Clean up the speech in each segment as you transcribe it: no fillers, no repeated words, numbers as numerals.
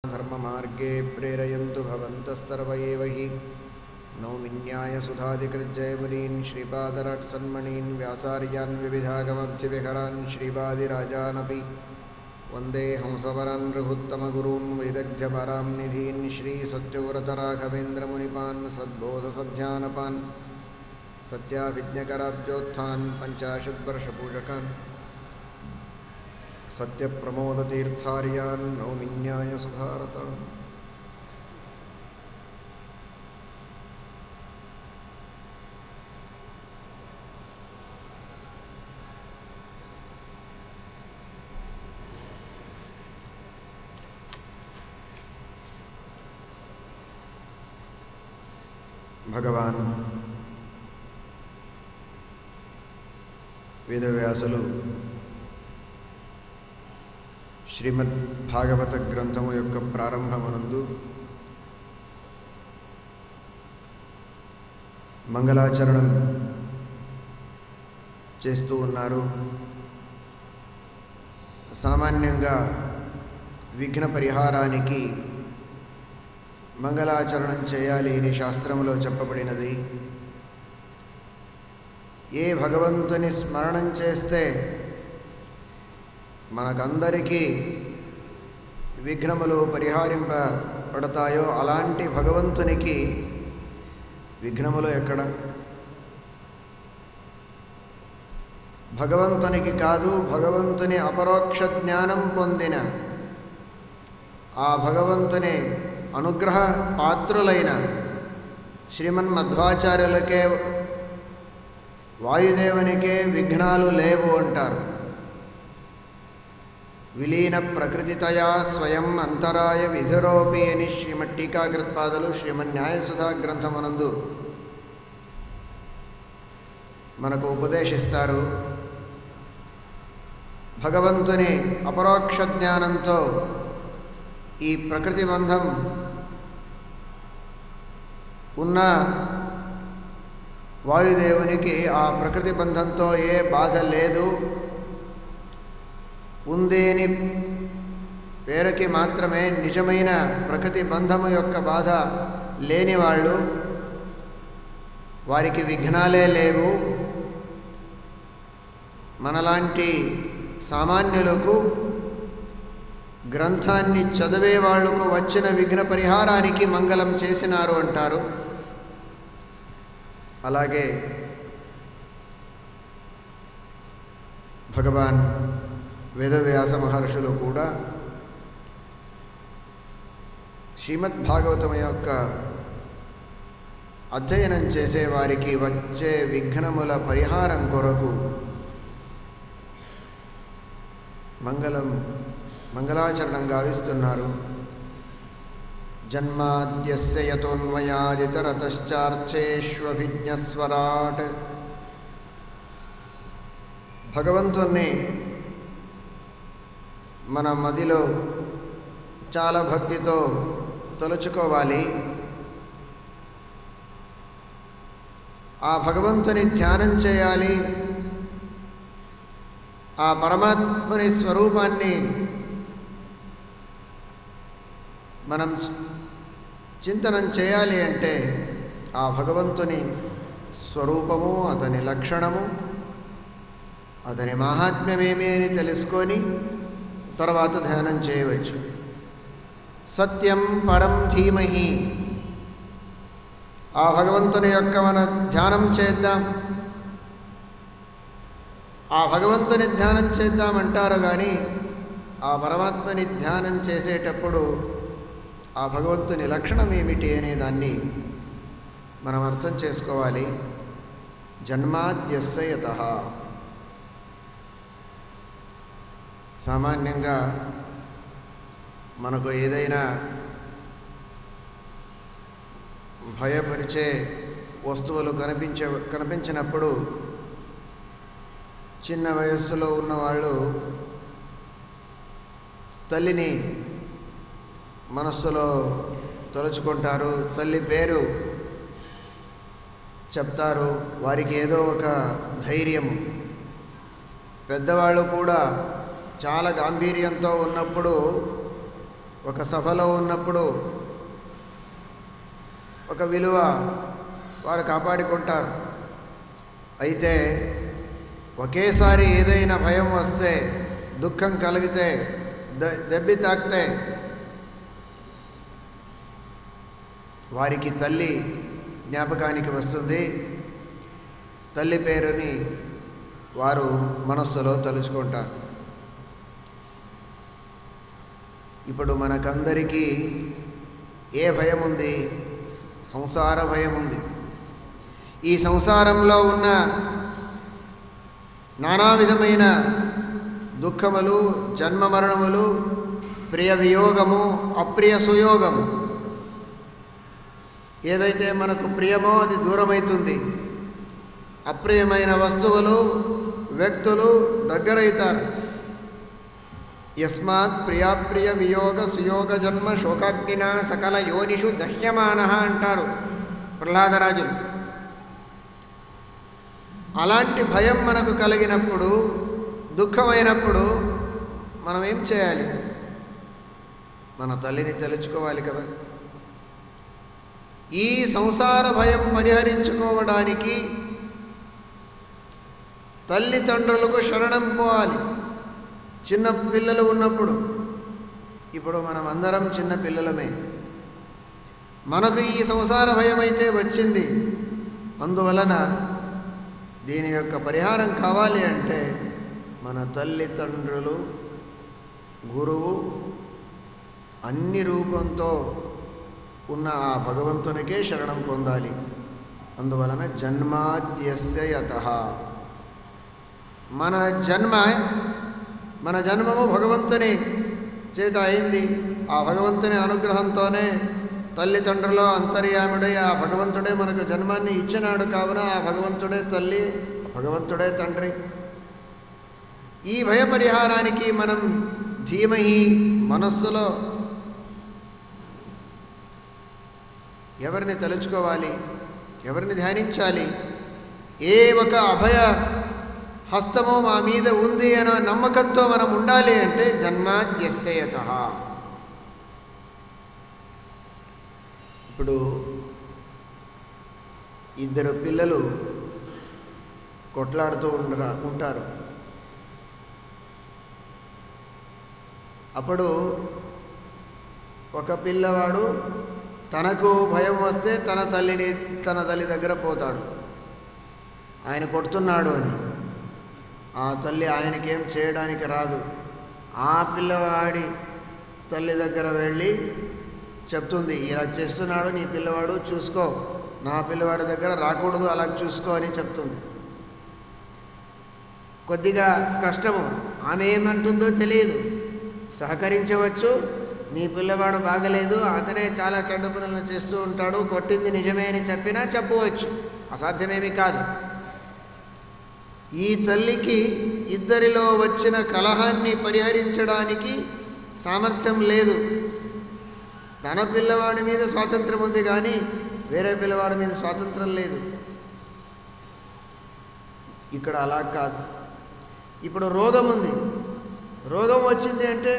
धर्ममार्गे प्रेरयन्तु भवन्तः सर्व एव हि नौमिन्यायसुधादिकृज्जयमुनीन् श्रीपादराट्सन्मणीन् व्यासार्यान् विविधागमब्धिविहरान् श्रीवादिराजानपि वन्दे हंसवरान् रघुत्तमगुरून् वैदग्ध्यपरां निधीन् श्रीसत्यव्रतराघवेन्द्रमुनिपान् सद्बोधसध्यानपान् सत्याभिज्ञकराब्जोत्थान् पञ्चाशद्वर्षपूजकान् सत्यप्रमोदतीर्थार्यान् नौमिन्यायसुधारतान् భగవాన్ వేదవ్యాసులు శ్రీమద్ భాగవత గ్రంథము యొక్క ప్రారంభమునందు మంగళాచరణం చేస్తూ ఉన్నారు. సామాన్యంగా విఘ్న పరిహారానికి మంగళాచరణం చేయాలి అని శాస్త్రంలో చెప్పబడినది. ఏ భగవంతుని స్మరణం చేస్తే మనకందరికీ విఘ్నములు పరిహారింపబడతాయో అలాంటి భగవంతునికి విఘ్నములు ఎక్కడ? భగవంతునికి కాదు, భగవంతుని అపరోక్ష జ్ఞానం పొందిన ఆ భగవంతుని అనుగ్రహ పాత్రులైన శ్రీమన్మధ్వాచార్యులకే వాయుదేవునికే విఘ్నాలు లేవు అంటారు. విలీన ప్రకృతితయా స్వయం అంతరాయ విధిరోపి అని శ్రీమద్ టీకాకృత్పాదులు శ్రీమన్యాయసుధా గ్రంథమునందు మనకు ఉపదేశిస్తారు. భగవంతుని అపరోక్ష జ్ఞానంతో ఈ ప్రకృతి బంధం ఉన్న వాయుదేవునికి ఆ ప్రకృతి బంధంతో ఏ బాధ లేదు. ఉంది అని పేరుకి మాత్రమే, నిజమైన ప్రకృతి బంధము యొక్క బాధ లేని వాళ్ళు, వారికి విఘ్నాలే లేవు. మనలాంటి సామాన్యులకు, గ్రంథాన్ని చదివే వాళ్లకు వచ్చిన విఘ్న పరిహారానికి మంగళం చేసినారు అంటారు. అలాగే భగవాన్ వేదవ్యాస మహర్షులు కూడా శ్రీమద్ భాగవతం యొక్క అధ్యయనం చేసే వారికి వచ్చే విఘ్నముల పరిహారం కొరకు మంగళాచరణం గావిస్తున్నారు. జన్మాద్యస్య యతోన్మయాదితరతశ్చార్థేష్వభిజ్ఞస్వరాట్. భగవంతుణ్ణి మన మదిలో చాలా భక్తితో తలుచుకోవాలి. ఆ భగవంతుని ధ్యానం చేయాలి. ఆ పరమాత్మని స్వరూపాన్ని మనం చింతనం చేయాలి అంటే ఆ భగవంతుని స్వరూపము, అతని లక్షణము, అతని మహాత్మ్యమేమి అని తెలుసుకొని తర్వాత ధ్యానం చేయవచ్చు. సత్యం పరం ధీమహి. ఆ భగవంతుని యొక్క మన ధ్యానం చేద్దాం, ఆ భగవంతుని ధ్యానం చేద్దామంటారు. కానీ ఆ పరమాత్మని ధ్యానం చేసేటప్పుడు ఆ భగవంతుని లక్షణం ఏమిటి అనే దాన్ని మనం అర్థం చేసుకోవాలి. జన్మాద్యస్య యతః. సామాన్యంగా మనకు ఏదైనా భయపరిచే వస్తువులు కనిపించినప్పుడు చిన్న వయస్సులో ఉన్నవాళ్ళు తల్లిని మనస్సులో తలుచుకుంటారు, తల్లి పేరు చెప్తారు. వారికి ఏదో ఒక ధైర్యము. పెద్దవాళ్ళు కూడా చాలా గాంభీర్యంతో ఉన్నప్పుడు ఒక సభలో ఉన్నప్పుడు ఒక విలువ వారు కాపాడుకుంటారు. అయితే ఒకేసారి ఏదైనా భయం వస్తే, దుఃఖం కలిగితే, దెబ్బి తాకితే వారికి తల్లి జ్ఞాపకానికి వస్తుంది. తల్లి పేరుని వారు మనస్సులో తలుచుకుంటారు. ఇప్పుడు మనకందరికీ ఏ భయం ఉంది? సంసార భయం ఉంది. ఈ సంసారంలో ఉన్న నానా విధమైన దుఃఖములు, జన్మ మరణములు, ప్రియ వియోగము, అప్రియ సుయోగము. ఏదైతే మనకు ప్రియమో అది దూరమవుతుంది. అప్రియమైన వస్తువులు, వ్యక్తులు దగ్గరవుతారు. యస్మాత్ ప్రియాప్రియ వియోగ సుయోగ జన్మ శోకాగ్నినా సకల యోనిషు దహ్యమానః అంటారు ప్రహ్లాదరాజులు. అలాంటి భయం మనకు కలిగినప్పుడు, దుఃఖమైనప్పుడు మనం ఏం చేయాలి? మన తల్లిని తలుచుకోవాలి కదా. ఈ సంసార భయం పరిహరించుకోవడానికి తల్లిదండ్రులకు శరణం పోవాలి. చిన్న పిల్లలు ఉన్నప్పుడు, ఇప్పుడు మనం అందరం చిన్న పిల్లలమే. మనకు ఈ సంసార భయం అయితే వచ్చింది. అందువలన దీని యొక్క పరిహారం కావాలి అంటే మన తల్లిదండ్రులు, గురువు, అన్ని రూపంతో ఉన్న ఆ భగవంతునికే శరణం పొందాలి. అందువలన జన్మాద్యస్య యతః, మన జన్మము భగవంతుని చేత అయింది. ఆ భగవంతుని అనుగ్రహంతోనే తల్లిదండ్రులు అంతర్యాముడై ఆ భగవంతుడే మనకు జన్మాన్ని ఇచ్చినాడు. కావున ఆ భగవంతుడే తల్లి, భగవంతుడే తండ్రి. ఈ భయ పరిహారానికి మనం ధీమహి మనస్సులో ఎవరిని తలుచుకోవాలి, ఎవరిని ధ్యానించాలి? ఏ ఒక అభయ హస్తము మా మీద ఉంది అనే నమ్మకంతో మనం ఉండాలి అంటే జన్మాద్యస్య యతః. ఇప్పుడు ఇద్దరు పిల్లలు కొట్లాడుతూ ఉంటారు. అప్పుడు ఒక పిల్లవాడు తనకు భయం వస్తే తన తల్లి దగ్గర పోతాడు, ఆయన కొడుతున్నాడు అని. ఆ తల్లి ఆయనకేం చేయడానికి రాదు. ఆ పిల్లవాడి తల్లి దగ్గర వెళ్ళి చెప్తుంది, ఇలా చేస్తున్నాడు నీ పిల్లవాడు, చూసుకో, నా పిల్లవాడి దగ్గర రాకూడదు, అలా చూసుకో అని చెప్తుంది. కొద్దిగా కష్టము. ఆమె ఏమంటుందో తెలియదు. సహకరించవచ్చు, నీ పిల్లవాడు బాగలేదు, అతనే చాలా చెడ్డ పనులను చేస్తూ ఉంటాడు, కొట్టింది నిజమే అని చెప్పినా చెప్పవచ్చు, అసాధ్యమేమీ కాదు. ఈ తల్లికి ఇద్దరిలో వచ్చిన కలహాన్ని పరిహరించడానికి సామర్థ్యం లేదు. తన పిల్లవాడి మీద స్వాతంత్రం ఉంది కానీ వేరే పిల్లవాడి మీద స్వాతంత్రం లేదు. ఇక్కడ అలా కాదు. ఇప్పుడు రోగం ఉంది. రోగం వచ్చింది అంటే,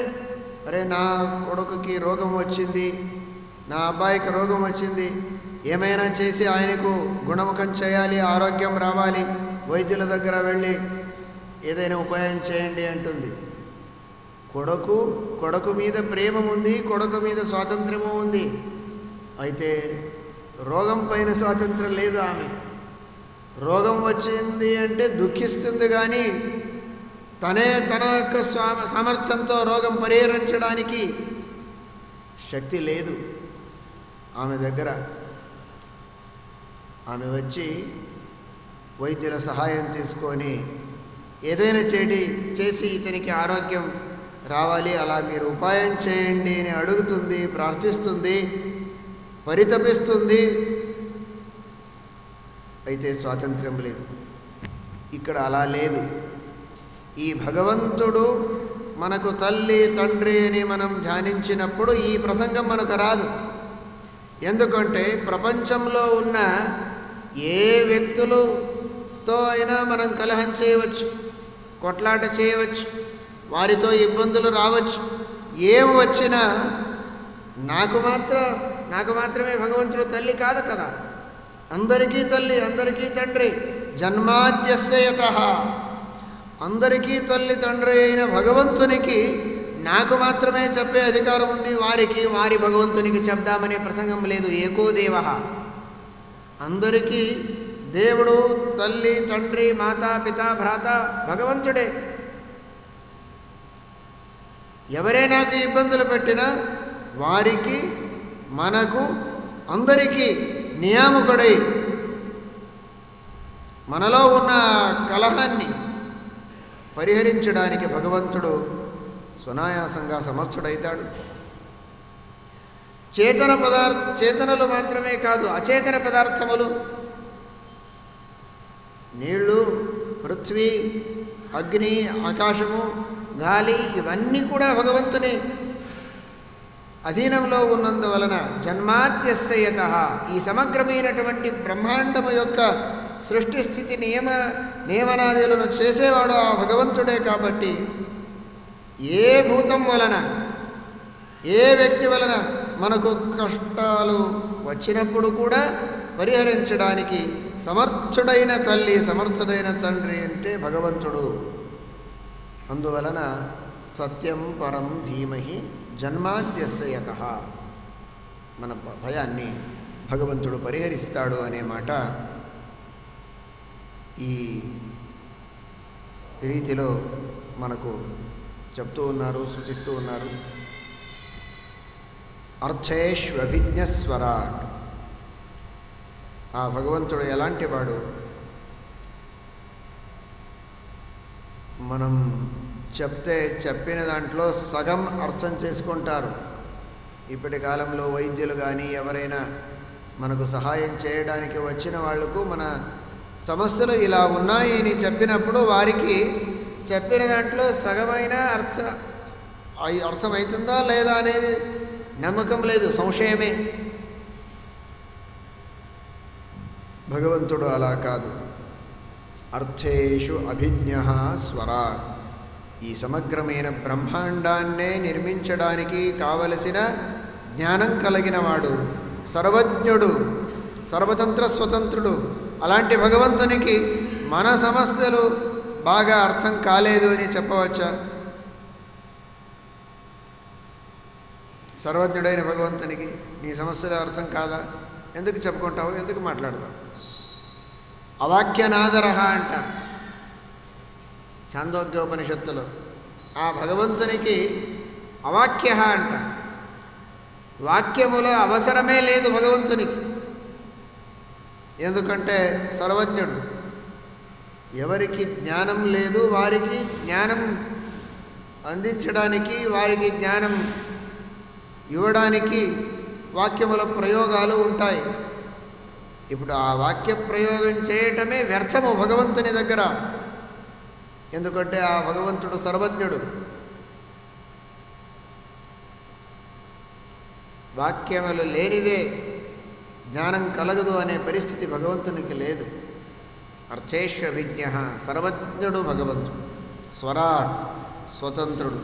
అరే నా కొడుకుకి రోగం వచ్చింది, నా అబ్బాయికి రోగం వచ్చింది, ఏమైనా చేసి ఆయనకు గుణముఖం చేయాలి, ఆరోగ్యం రావాలి, వైద్యుల దగ్గర వెళ్ళి ఏదైనా ఉపాయం చేయండి అంటుంది. కొడుకు మీద ప్రేమ ఉంది, కొడుకు మీద స్వాతంత్రము ఉంది. అయితే రోగం పైన స్వాతంత్రం లేదు ఆమె. రోగం వచ్చింది అంటే దుఃఖిస్తుంది కానీ తన యొక్క సామర్థ్యంతో రోగం పరిహరించడానికి శక్తి లేదు ఆమె దగ్గర. ఆమె వచ్చి వైద్యుల సహాయం తీసుకొని ఏదైనా చేసి ఇతనికి ఆరోగ్యం రావాలి, అలా మీరు ఉపాయం చేయండి అని అడుగుతుంది, ప్రార్థిస్తుంది, పరితపిస్తుంది. అయితే స్వాతంత్ర్యం లేదు. ఇక్కడ అలా లేదు. ఈ భగవంతుడు మనకు తల్లి తండ్రి అని మనం ధ్యానించినప్పుడు ఈ ప్రసంగం మనకు రాదు. ఎందుకంటే ప్రపంచంలో ఉన్న ఏ వ్యక్తులతో అయినా మనం కలహం చేయవచ్చు, కొట్లాట చేయవచ్చు, వారితో ఇబ్బందులు రావచ్చు. ఏం వచ్చినా నాకు మాత్రమే భగవంతుడు తల్లి కాదు కదా, అందరికీ తల్లి, అందరికీ తండ్రి. జన్మాద్యస్య యతః, అందరికీ తల్లి తండ్రి అయిన భగవంతునికి నాకు మాత్రమే చెప్పే అధికారం ఉంది, వారి భగవంతునికి చెప్దామనే ప్రసంగం లేదు. ఏకో దేవః, అందరికీ దేవుడు, తల్లి, తండ్రి, మాతా, పిత, భ్రాత భగవంతుడే. ఎవరే నాకు ఇబ్బందులు పెట్టినా వారికి, మనకు, అందరికీ నియామకుడై మనలో ఉన్న కలహాన్ని పరిహరించడానికి భగవంతుడు సునాయాసంగా సమర్థుడైతాడు. చేతనలు మాత్రమే కాదు, అచేతన పదార్థములు, నీళ్ళు, పృథ్వీ, అగ్ని, ఆకాశము, గాలి, ఇవన్నీ కూడా భగవంతుని అధీనంలో ఉన్నందువలన జన్మాద్యస్య యతః, ఈ సమగ్రమైనటువంటి బ్రహ్మాండము యొక్క సృష్టి స్థితి నియమనాదులను చేసేవాడు ఆ భగవంతుడే. కాబట్టి ఏ భూతం వలన, ఏ వ్యక్తి వలన మనకు కష్టాలు వచ్చినప్పుడు కూడా పరిహరించడానికి సమర్థుడైన తల్లి, సమర్థుడైన తండ్రి అంటే భగవంతుడు. అందువలన సత్యం పరం ధీమహి జన్మాద్యస్య యతః, మన భయాన్ని భగవంతుడు పరిహరిస్తాడు అనే మాట ఈ రీతిలో మనకు చెప్తూ ఉన్నారు, సూచిస్తూ ఉన్నారు. అర్థేష్వభిజ్ఞస్వరాట్, ఆ భగవంతుడు ఎలాంటి వాడు? మనం చెప్పిన దాంట్లో సగం అర్థం చేసుకుంటారు. ఇప్పటి కాలంలో వైద్యులు కానీ ఎవరైనా మనకు సహాయం చేయడానికి వచ్చిన వాళ్లకు మన సమస్యలు ఇలా ఉన్నాయి అని చెప్పినప్పుడు వారికి చెప్పిన దాంట్లో సగమైన అర్థమవుతుందా లేదా అనేది నమ్మకం లేదు, సంశయమే. భగవంతుడు అలా కాదు. అర్థేషు అభిజ్ఞః స్వరాట్, ఈ సమగ్రమైన బ్రహ్మాండాన్నే నిర్మించడానికి కావలసిన జ్ఞానం కలిగిన వాడు, సర్వజ్ఞుడు, సర్వతంత్ర స్వతంత్రుడు. అలాంటి భగవంతునికి మన సమస్యలు బాగా అర్థం కాలేదు అని చెప్పవచ్చా? సర్వజ్ఞుడైన భగవంతునికి నీ సమస్యలు అర్థం కాదా? ఎందుకు చెప్పుకుంటావు, ఎందుకు మాట్లాడతావు? అవాక్యనాదరహ అంట ఛాందోగ్యోపనిషత్తులో. ఆ భగవంతునికి అవాక్య అంట, వాక్యముల అవసరమే లేదు భగవంతునికి. ఎందుకంటే సర్వజ్ఞుడు. ఎవరికి జ్ఞానం లేదు వారికి జ్ఞానం అందించడానికి, వారికి జ్ఞానం ఇవ్వడానికి వాక్యముల ప్రయోగాలు ఉంటాయి. ఇప్పుడు ఆ వాక్య ప్రయోగం చేయటమే వ్యర్థము భగవంతుని దగ్గర. ఎందుకంటే ఆ భగవంతుడు సర్వజ్ఞుడు. వాక్యములు లేనిదే జ్ఞానం కలగదు అనే పరిస్థితి భగవంతునికి లేదు. అర్థేష్వభిజ్ఞః, సర్వజ్ఞుడు భగవంతుడు. స్వరాట్, స్వతంత్రుడు.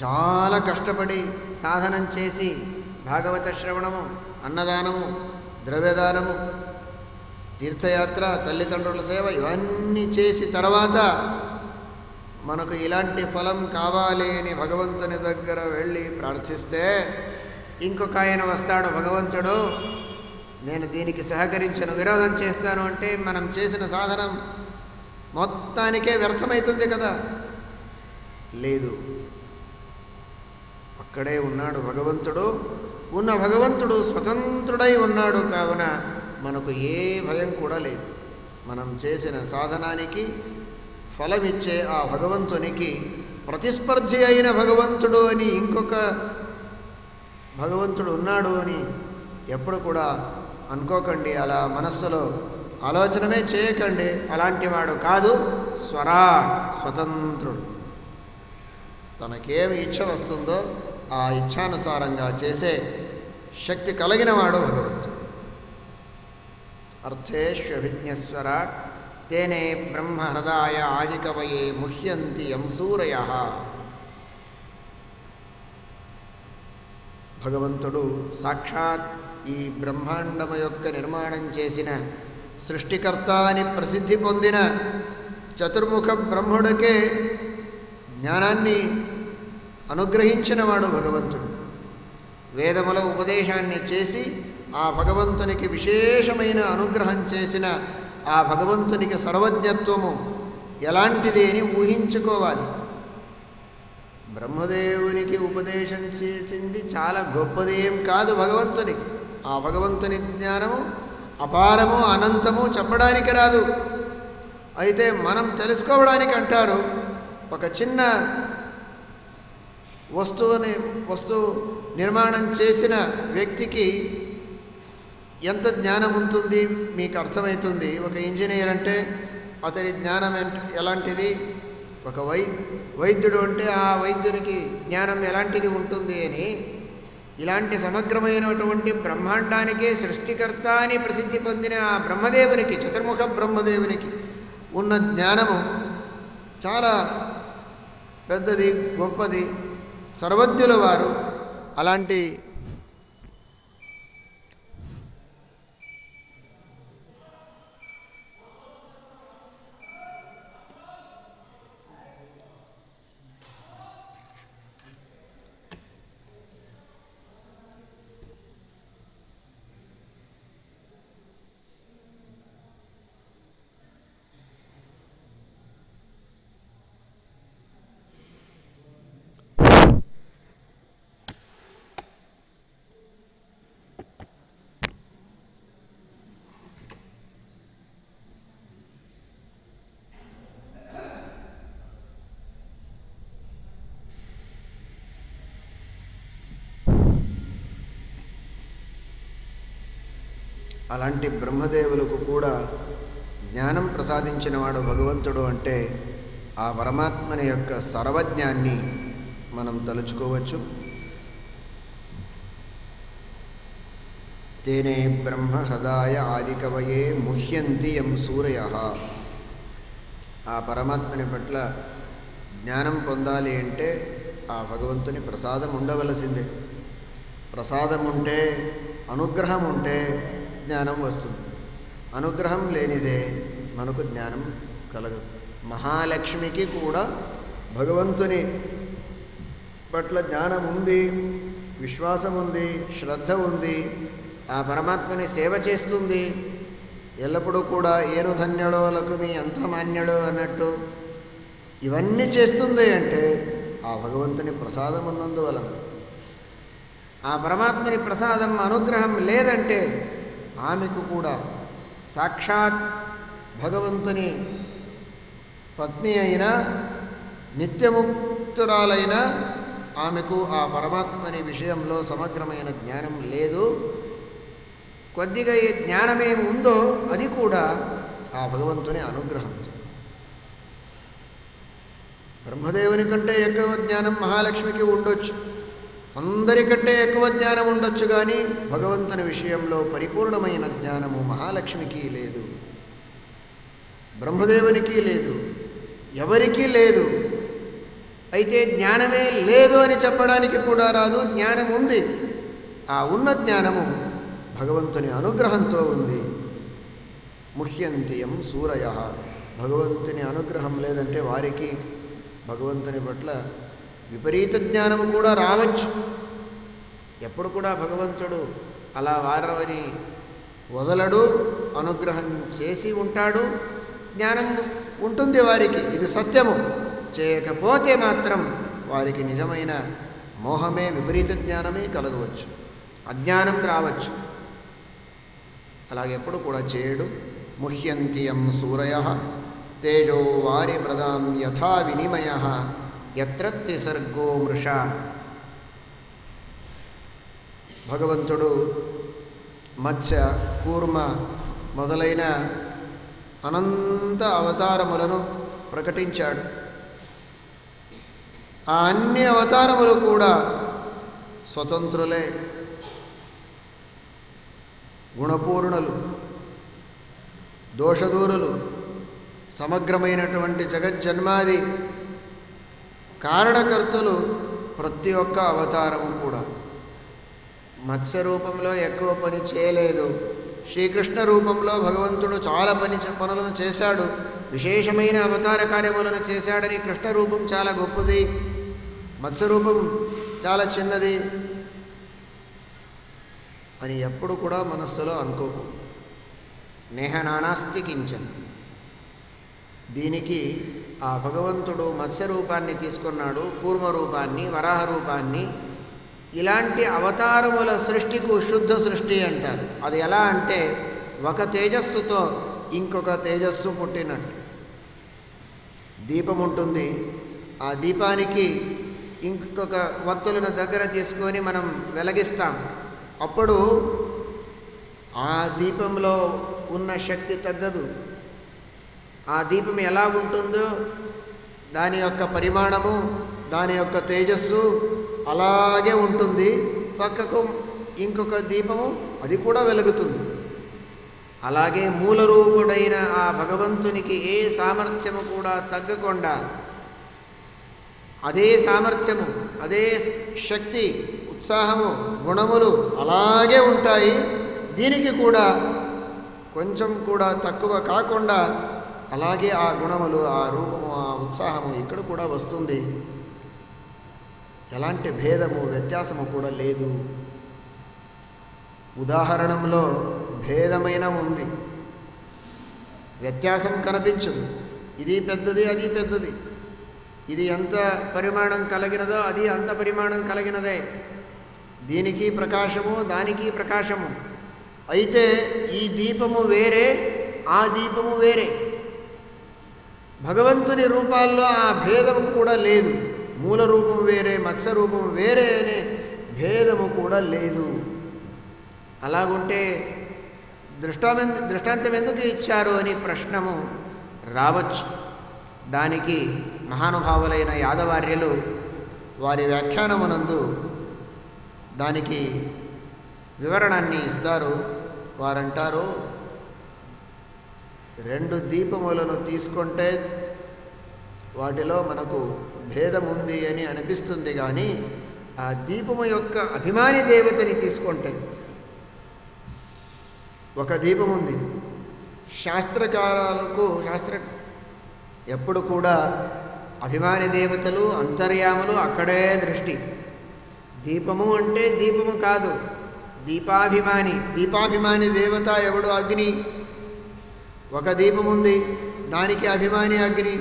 చాలా కష్టపడి సాధనం చేసి భాగవత శ్రవణము, అన్నదానము, ద్రవ్యదానము, తీర్థయాత్ర, తల్లిదండ్రుల సేవ ఇవన్నీ చేసి తర్వాత మనకు ఇలాంటి ఫలం కావాలి అని భగవంతుని దగ్గర వెళ్ళి ప్రార్థిస్తే ఇంకొక ఆయన వస్తాడు భగవంతుడు, నేను దీనికి సహకరించను, విరోధం చేస్తాను అంటే మనం చేసిన సాధనం మొత్తానికే వ్యర్థమవుతుంది కదా. లేదు, అక్కడే ఉన్నాడు భగవంతుడు. ఉన్న భగవంతుడు స్వతంత్రుడై ఉన్నాడు. కావున మనకు ఏ భయం కూడా లేదు. మనం చేసిన సాధనానికి ఫలమిచ్చే ఆ భగవంతునికి ప్రతిస్పర్ధి అయిన భగవంతుడు అని ఇంకొక భగవంతుడు ఉన్నాడు అని ఎప్పుడు కూడా అనుకోకండి. అలా మనస్సులో ఆలోచనమే చేయకండి. అలాంటి వాడు కాదు. స్వతంత్రుడు. తనకేమి ఇచ్ఛ వస్తుందో ఆ ఇచ్ఛానుసారంగా చేసే శక్తి కలిగిన వాడు భగవంతుడు. అర్థేష్వభిజ్ఞస్వరాట్ తేనే బ్రహ్మహృదాయ ఆదికవయే ముహ్యంతి యం సూరయః. భగవంతుడు సాక్షాత్ ఈ బ్రహ్మాండము యొక్క నిర్మాణం చేసిన సృష్టికర్త అని ప్రసిద్ధి పొందిన చతుర్ముఖ బ్రహ్ముడికే జ్ఞానాన్ని అనుగ్రహించినవాడు భగవంతుడు. వేదముల ఉపదేశాన్ని చేసి ఆ భగవంతునికి విశేషమైన అనుగ్రహం చేసిన ఆ భగవంతునికి సర్వజ్ఞత్వము ఎలాంటిది అని ఊహించుకోవాలి. బ్రహ్మదేవునికి ఉపదేశం చేసింది చాలా గొప్పది ఏం కాదు భగవంతునికి. ఆ భగవంతుని జ్ఞానము అపారము అనంతము చెప్పడానికి రాదు. అయితే మనం తెలుసుకోవడానికి అంటారు, ఒక చిన్న వస్తువు నిర్మాణం చేసిన వ్యక్తికి ఎంత జ్ఞానం ఉంటుంది మీకు అర్థమవుతుంది. ఒక ఇంజనీర్ అంటే అతని జ్ఞానం ఎలాంటిది, ఒక వైద్యుడు అంటే ఆ వైద్యునికి జ్ఞానం ఎలాంటిది ఉంటుంది అని. ఇలాంటి సమగ్రమైనటువంటి బ్రహ్మాండానికే సృష్టికర్త అని ప్రసిద్ధి పొందిన ఆ బ్రహ్మదేవునికి, చతుర్ముఖ బ్రహ్మదేవునికి ఉన్న జ్ఞానము చాలా పెద్దది, గొప్పది, సర్వజ్ఞుల వారు. అలాంటి అలాంటి బ్రహ్మదేవులకు కూడా జ్ఞానం ప్రసాదించినవాడు భగవంతుడు అంటే ఆ పరమాత్మని యొక్క సర్వజ్ఞాన్ని మనం తలుచుకోవచ్చు. తేనే బ్రహ్మ హృదయ ఆదికవయే ముహ్యంతి యం సూరయః. ఆ పరమాత్మని పట్ల జ్ఞానం పొందాలి అంటే ఆ భగవంతుని ప్రసాదం ఉండవలసిందే. ప్రసాదం ఉంటే, అనుగ్రహం ఉంటే జ్ఞానం వస్తుంది. అనుగ్రహం లేనిదే మనకు జ్ఞానం కలగదు. మహాలక్ష్మికి కూడా భగవంతుని పట్ల జ్ఞానం ఉంది, విశ్వాసం ఉంది, శ్రద్ధ ఉంది. ఆ పరమాత్మని సేవ చేస్తుంది. ఎల్లప్పుడూ కూడా ఏను ధన్యడో లకుమి అంత మాన్యడో అన్నట్టు ఇవన్నీ చేస్తుంది అంటే ఆ భగవంతుని ప్రసాదం ఉన్నందువలన. ఆ పరమాత్మని ప్రసాదం, అనుగ్రహం లేదంటే ఆమెకు కూడా సాక్షాత్ భగవంతుని పత్ని అయిన నిత్యముక్తురాలైన ఆమెకు ఆ పరమాత్మని విషయంలో సమగ్రమైన జ్ఞానం లేదు. కొద్దిగా ఏ జ్ఞానమేమి ఉందో అది కూడా ఆ భగవంతుని అనుగ్రహంతో. బ్రహ్మదేవుని కంటే ఎక్కువ జ్ఞానం మహాలక్ష్మికి ఉండొచ్చు, అందరికంటే ఎక్కువ జ్ఞానం ఉండొచ్చు, కానీ భగవంతుని విషయంలో పరిపూర్ణమైన జ్ఞానము మహాలక్ష్మికి లేదు, బ్రహ్మదేవునికి లేదు, ఎవరికీ లేదు. అయితే జ్ఞానమే లేదు అని చెప్పడానికి కూడా రాదు. జ్ఞానం ఉంది. ఆ ఉన్న జ్ఞానము భగవంతుని అనుగ్రహంతో ఉంది. ముహ్యంతియం సూరయః. భగవంతుని అనుగ్రహం లేదంటే వారికి భగవంతుని పట్ల విపరీత జ్ఞానము కూడా రావచ్చు. ఎప్పుడు కూడా భగవంతుడు అలా వారవని వదలడు, అనుగ్రహం చేసి ఉంటాడు. జ్ఞానం ఉంటుంది వారికి, ఇది సత్యము. చేయకపోతే మాత్రం వారికి నిజమైన మోహమే, విపరీత జ్ఞానమే కలగవచ్చు, అజ్ఞానం రావచ్చు. అలాగెప్పుడు కూడా చేయడు. ముహ్యంతియం సూరయః తేజో వారి మృదాం యథా వినిమయః యత్ర త్రిసర్గో మృష. భగవంతుడు మత్స్య, కూర్మ మొదలైన అనంత అవతారములను ప్రకటించాడు. ఆ అన్ని అవతారములు కూడా స్వతంత్రులే, గుణపూర్ణులు, దోషదూరులు, సమగ్రమైనటువంటి జగజ్జన్మాది కారణకర్తలు ప్రతి ఒక్క అవతారము కూడా. మత్స్య రూపంలో ఎక్కువ పని చేయలేదు. శ్రీకృష్ణ రూపంలో భగవంతుడు చాలా పనులను చేశాడు, విశేషమైన అవతార కార్యములను చేశాడని కృష్ణ రూపం చాలా గొప్పది, మత్స్య రూపం చాలా చిన్నది అని ఎప్పుడు కూడా మనస్సులో అనుకోకు. నేహ నానాస్తి కించన్. దీనికి ఆ భగవంతుడు మత్స్య రూపాన్ని తీసుకున్నాడు, కూర్మ రూపాన్ని, వరాహ రూపాన్ని. ఇలాంటి అవతారముల సృష్టికు శుద్ధ సృష్టి అంటారు. అది ఎలా అంటే ఒక తేజస్సుతో ఇంకొక తేజస్సు పుట్టినట్టు. దీపం ఉంటుంది, ఆ దీపానికి ఇంకొక వత్తులను దగ్గర తీసుకొని మనం వెలిగిస్తాం. అప్పుడు ఆ దీపంలో ఉన్న శక్తి తగ్గదు. ఆ దీపం ఎలా ఉంటుందో దాని యొక్క పరిమాణము, దాని యొక్క తేజస్సు అలాగే ఉంటుంది. పక్కకు ఇంకొక దీపము అది కూడా వెలుగుతుంది. అలాగే మూలరూపుడైన ఆ భగవంతునికి ఏ సామర్థ్యము కూడా తగ్గకుండా అదే సామర్థ్యము, అదే శక్తి, ఉత్సాహము, గుణములు అలాగే ఉంటాయి. దీనికి కూడా కొంచెం కూడా తక్కువ కాకుండా అలాగే ఆ గుణములు, ఆ రూపము, ఆ ఉత్సాహము ఇక్కడ కూడా వస్తుంది. ఎలాంటి భేదము, వ్యత్యాసము కూడా లేదు. ఉదాహరణంలో భేదమైన ఉంది, వ్యత్యాసం కనిపించదు. ఇది పెద్దది, అది పెద్దది. ఇది ఎంత పరిమాణం కలిగినదో అది అంత పరిమాణం కలిగినదే. దీనికి ప్రకాశము, దానికి ప్రకాశము. అయితే ఈ దీపము వేరే, ఆ దీపము వేరే. భగవంతుని రూపాల్లో ఆ భేదము కూడా లేదు. మూల రూపం వేరే, మత్స్య రూపం వేరే అనే భేదము కూడా లేదు. అలాగుంటే దృష్టాంతం ఎందుకు ఇచ్చారు అని ప్రశ్నము రావచ్చు. దానికి మహానుభావులైన యాదవార్యులు వారి వ్యాఖ్యానమునందు దానికి వివరణాన్ని ఇస్తారు. వారంటారు, 2 దీపములను తీసుకుంటే వాటిలో మనకు భేదం ఉంది అని అనిపిస్తుంది. కానీ ఆ దీపము యొక్క అభిమాని దేవతని తీసుకుంటే ఒక దీపం ఉంది. శాస్త్రకారాలకు ఎప్పుడు కూడా అభిమాని దేవతలు, అంతర్యాములు అక్కడే దృష్టి. దీపము అంటే దీపము కాదు, దీపాభిమాని. దీపాభిమాని దేవత ఎవడు? అగ్ని. ఒక దీపం ఉంది, దానికి అభిమాని అగ్ని.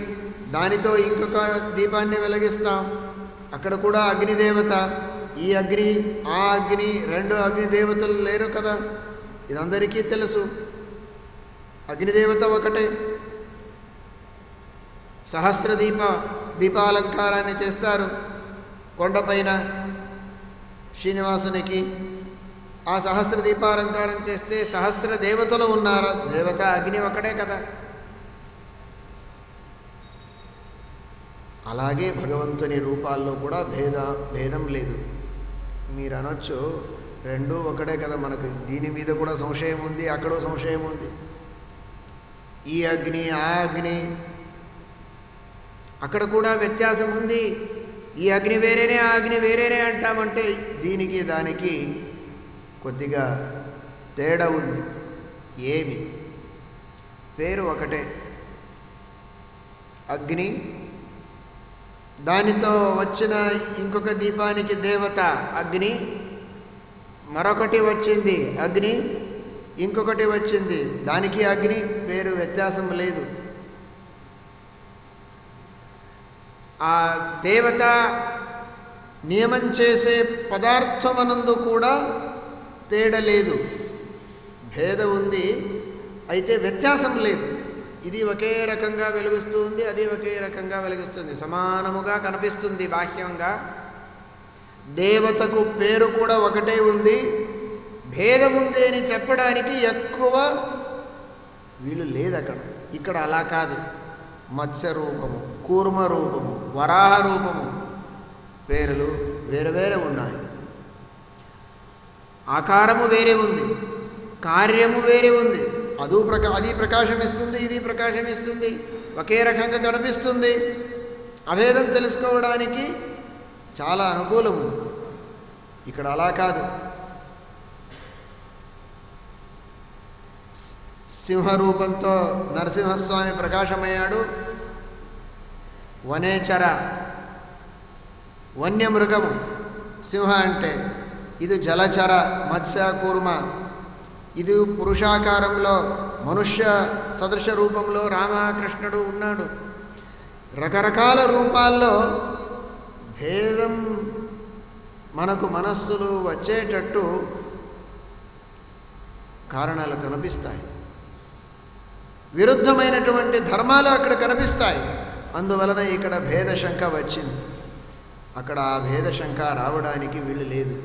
దానితో ఇంకొక దీపాన్ని వెలిగిస్తాం, అక్కడ కూడా అగ్నిదేవత. ఈ అగ్ని, ఆ అగ్ని, 2 అగ్నిదేవతలు లేరు కదా, ఇదందరికీ తెలుసు. అగ్నిదేవత ఒకటే. సహస్ర దీపాలంకారాన్ని చేస్తారు కొండపైన శ్రీనివాసునికి. ఆ సహస్ర దీపాలంకారం చేస్తే సహస్ర దేవతలు ఉన్నారా? దేవత అగ్ని ఒకటే కదా. అలాగే భగవంతుని రూపాల్లో కూడా భేదం లేదు. మీరు అనొచ్చు, 2 ఒకటే కదా, మనకు దీని మీద కూడా సంశయం ఉంది, అక్కడో సంశయం ఉంది. ఈ అగ్ని, ఆ అగ్ని, అక్కడ కూడా వ్యత్యాసం ఉంది. ఈ అగ్ని వేరేనే, ఆ అగ్ని వేరేనే అంటామంటే దీనికి దానికి కొద్దిగా తేడా ఉంది. ఏమి? పేరు ఒకటే, అగ్ని. దానితో వచ్చిన ఇంకొక దీపానికి దేవత అగ్ని, మరొకటి వచ్చింది అగ్ని, ఇంకొకటి వచ్చింది దానికి అగ్ని. పేరు వ్యత్యాసం లేదు. ఆ దేవత నియమం చేసే పదార్థమనందు కూడా తేడా లేదు, భేదం ఉంది. అయితే వ్యత్యాసం లేదు. ఇది ఒకే రకంగా వెలుగుస్తుంది, అది ఒకే రకంగా వెలుగుస్తుంది, సమానముగా కనిపిస్తుంది బాహ్యంగా. దేవతకు పేరు కూడా ఒకటే ఉంది. భేదం ఉంది అని చెప్పడానికి ఎక్కువ వీలు లేదు అక్కడ. ఇక్కడ అలా కాదు. మత్స్య రూపము, కూర్మ రూపము, వరాహ రూపము పేర్లు వేరు వేరే ఉన్నాయి. ఆకారము వేరే ఉంది, కార్యము వేరే ఉంది. అది ప్రకాశం ఇస్తుంది, ఇది ప్రకాశం ఇస్తుంది, ఒకే రకంగా కనిపిస్తుంది. అభేదం తెలుసుకోవడానికి చాలా అనుకూలం ఉంది. ఇక్కడ అలా కాదు. సింహరూపంతో నరసింహస్వామి ప్రకాశమయ్యాడు. వనేచర, వన్యమృగము సింహ అంటే. ఇది జలచర, మత్స్య, కూర్మ. ఇది పురుషాకారంలో మనుష్య సదృశ రూపంలో రామకృష్ణుడు ఉన్నాడు. రకరకాల రూపాల్లో భేదం మనకు మనస్సులు వచ్చేటట్టు కారణాలు కనిపిస్తాయి. విరుద్ధమైనటువంటి ధర్మాలు అక్కడ కనిపిస్తాయి. అందువలన ఇక్కడ భేదశంక వచ్చింది. అక్కడ ఆ భేదశంక రావడానికి వీలు లేదు.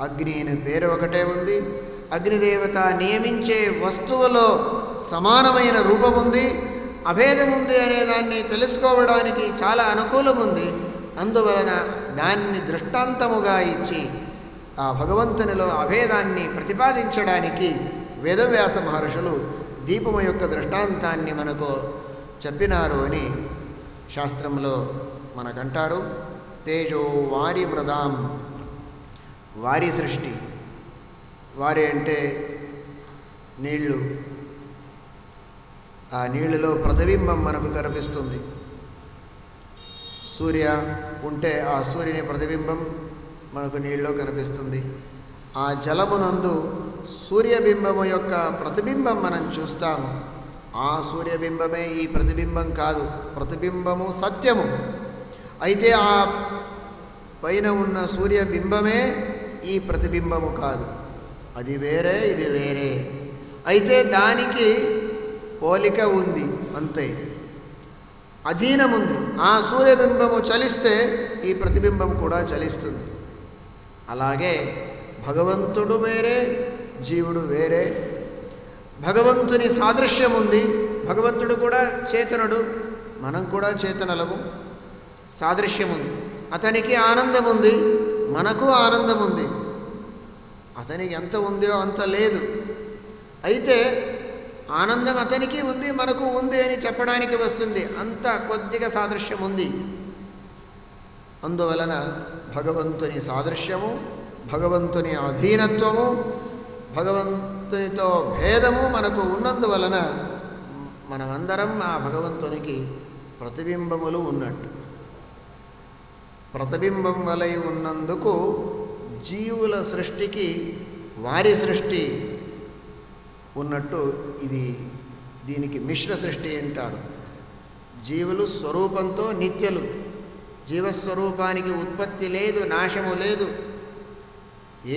అగ్ని అనే పేరు ఒకటే ఉంది. అగ్నిదేవత నియమించే వస్తువులో సమానమైన రూపం ఉంది, అభేదం ఉంది అనేదాన్ని తెలుసుకోవడానికి చాలా అనుకూలం ఉంది. అందువలన దాన్ని దృష్టాంతముగా ఇచ్చి ఆ భగవంతునిలో అభేదాన్ని ప్రతిపాదించడానికి వేదవ్యాస మహర్షులు దీపము యొక్క దృష్టాంతాన్ని మనకు చెప్పినారు అని శాస్త్రంలో మనకంటారు. తేజో వారి మృదాం, వారి సృష్టి. వారి అంటే నీళ్ళు. ఆ నీళ్ళలో ప్రతిబింబం మనకు కనిపిస్తుంది. సూర్య ఉంటే ఆ సూర్యుని ప్రతిబింబం మనకు నీళ్ళలో కనిపిస్తుంది. ఆ జలమునందు సూర్యబింబము యొక్క ప్రతిబింబం మనం చూస్తాము. ఆ సూర్యబింబమే ఈ ప్రతిబింబం కాదు. ప్రతిబింబము సత్యము. అయితే ఆ పైన ఉన్న సూర్యబింబమే ఈ ప్రతిబింబము కాదు. అది వేరే, ఇది వేరే. అయితే దానికి పోలిక ఉంది, అంతే. అధీనం ఉంది. ఆ సూర్యబింబము చలిస్తే ఈ ప్రతిబింబం కూడా చలిస్తుంది. అలాగే భగవంతుడు వేరే, జీవుడు వేరే. భగవంతుని సాదృశ్యం ఉంది. భగవంతుడు కూడా చేతనుడు, మనం కూడా చేతనలము. సాదృశ్యం ఉంది. అతనికి ఆనందం ఉంది, మనకు ఆనందం ఉంది. అతనికి ఎంత ఉందో అంత లేదు. అయితే ఆనందం అతనికి ఉంది, మనకు ఉంది అని చెప్పడానికి వస్తుంది. అంత కొద్దిగా సాదృశ్యం ఉంది. అందువలన భగవంతుని సాదృశ్యము, భగవంతుని అధీనత్వము, భగవంతునితో భేదము మనకు ఉన్నందువలన మనమందరం ఆ భగవంతునికి ప్రతిబింబములు ఉన్నట్టు. ప్రతిబింబం వలె ఉన్నందుకు జీవుల సృష్టికి వారి సృష్టి ఉన్నట్టు దీనికి మిశ్ర సృష్టి అంటారు. జీవులు స్వరూపంతో నిత్యలు. జీవస్వరూపానికి ఉత్పత్తి లేదు, నాశము లేదు,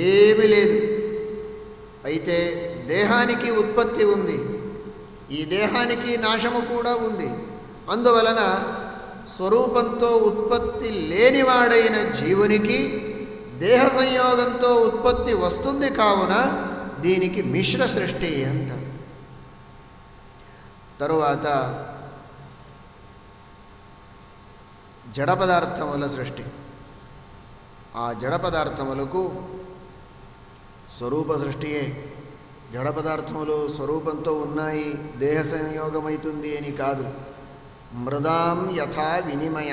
ఏమీ లేదు. అయితే దేహానికి ఉత్పత్తి ఉంది, ఈ దేహానికి నాశము కూడా ఉంది. అందువలన స్వరూపంతో ఉత్పత్తి లేనివాడైన జీవునికి దేహ సంయోగంతో ఉత్పత్తి వస్తుంది. కావున దీనికి మిశ్ర సృష్టి అంటారు. తరువాత జడ పదార్థముల సృష్టి. ఆ జడ పదార్థములకు స్వరూప సృష్టియే. జడ పదార్థములు స్వరూపంతో ఉన్నాయి, దేహ సంయోగమవుతుంది అని కాదు. మృదాం యథా వినిమయ.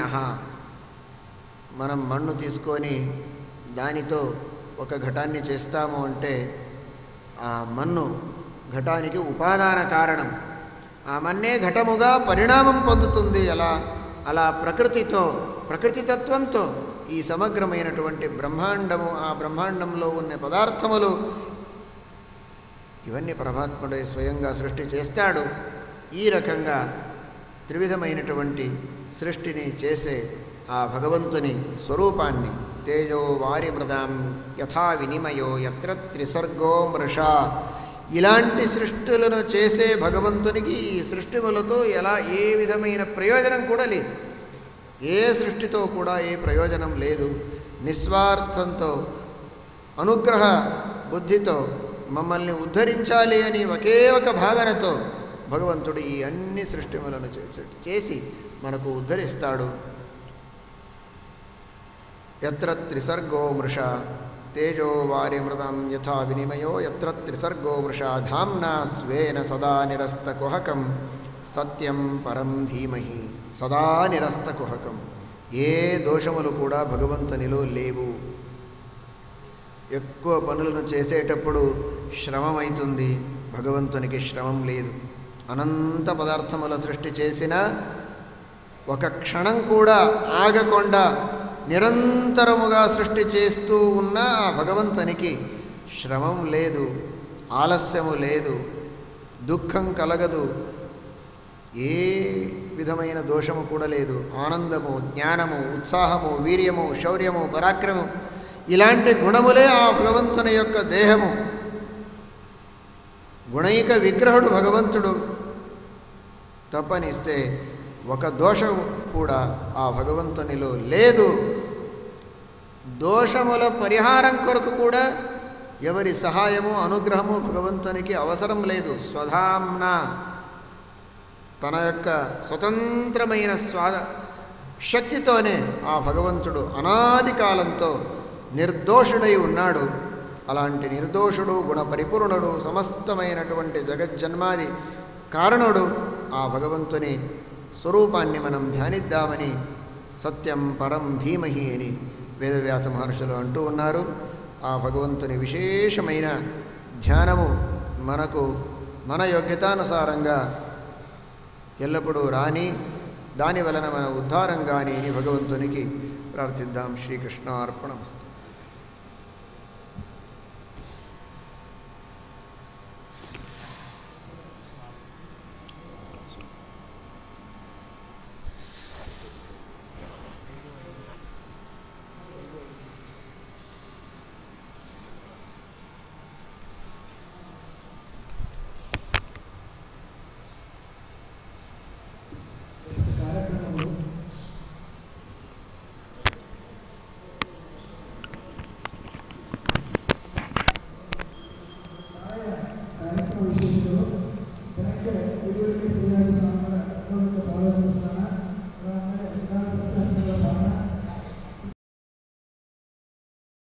మనం మన్ను తీసుకొని దానితో ఒక ఘటాన్ని చేస్తాము అంటే ఆ మన్ను ఘటానికి ఉపాదాన కారణం. ఆ మన్నే ఘటముగా పరిణామం పొందుతుంది. అలా ప్రకృతితో, ప్రకృతి తత్వంతో ఈ సమగ్రమైనటువంటి బ్రహ్మాండము, ఆ బ్రహ్మాండంలో ఉన్న పదార్థములు, ఇవన్నీ పరమాత్ముడే స్వయంగా సృష్టి చేస్తాడు. ఈ రకంగా త్రివిధమైనటువంటి సృష్టిని చేసే ఆ భగవంతుని స్వరూపాన్ని తేజో వారి మృదాం యథా వినిమయో యత్ర త్రిసర్గో మృషా. ఇలాంటి సృష్టులను చేసే భగవంతునికి ఈ సృష్టిములతో ఏ విధమైన ప్రయోజనం కూడా లేదు. ఏ సృష్టితో కూడా ఏ ప్రయోజనం లేదు. నిస్వార్థంతో, అనుగ్రహ బుద్ధితో మమ్మల్ని ఉద్ధరించాలి అని ఒకే ఒక భావనతో భగవంతుడు ఈ అన్ని సృష్టిములను చేసి మనకు ఉద్ధరిస్తాడు. యత్ర త్రిసర్గో మృషా తేజో వారి మృదం యథా వినిమయో యత్ర త్రిసర్గో మృషా ధామ్నా స్వేన సదా నిరస్తకుహకం సత్యం పరం ధీమహి. సదా నిరస్తకుహకం. ఏ దోషములు కూడా భగవంతునిలో లేవు. ఎక్కువ పనులను చేసేటప్పుడు శ్రమమవుతుంది, భగవంతునికి శ్రమం లేదు. అనంత పదార్థముల సృష్టి చేసిన ఒక క్షణం కూడా ఆగకుండా నిరంతరముగా సృష్టి చేస్తూ ఉన్న ఆ భగవంతునికి శ్రమం లేదు, ఆలస్యము లేదు, దుఃఖం కలగదు, ఏ విధమైన దోషము కూడా లేదు. ఆనందము, జ్ఞానము, ఉత్సాహము, వీర్యము, శౌర్యము, పరాక్రమము ఇలాంటి గుణములే ఆ భగవంతుని యొక్క దేహము. గుణైక విగ్రహుడు భగవంతుడు తప్పనిస్తే ఒక దోషం కూడా ఆ భగవంతునిలో లేదు. దోషముల పరిహారం కొరకు కూడా ఎవరి సహాయము అనుగ్రహము భగవంతునికి అవసరం లేదు. స్వధాంన తన యొక్క స్వతంత్రమైన శక్తితోనే ఆ భగవంతుడు అనాది కాలంతో నిర్దోషుడై ఉన్నాడు. అలాంటి నిర్దోషుడు, గుణపరిపూర్ణుడు, సమస్తమైనటువంటి జగజ్జన్మాది కారణుడు ఆ భగవంతుని స్వరూపాన్ని మనం ధ్యానిద్దామని సత్యం పరం ధీమహి అని వేదవ్యాస మహర్షులు అంటూ ఉన్నారు. ఆ భగవంతుని విశేషమైన ధ్యానము మనకు మన యోగ్యతానుసారంగా ఎల్లప్పుడూ రాని, దాని వలన మన ఉద్ధారం కానీ అని భగవంతునికి ప్రార్థిద్దాం. శ్రీకృష్ణార్పణమస్తు.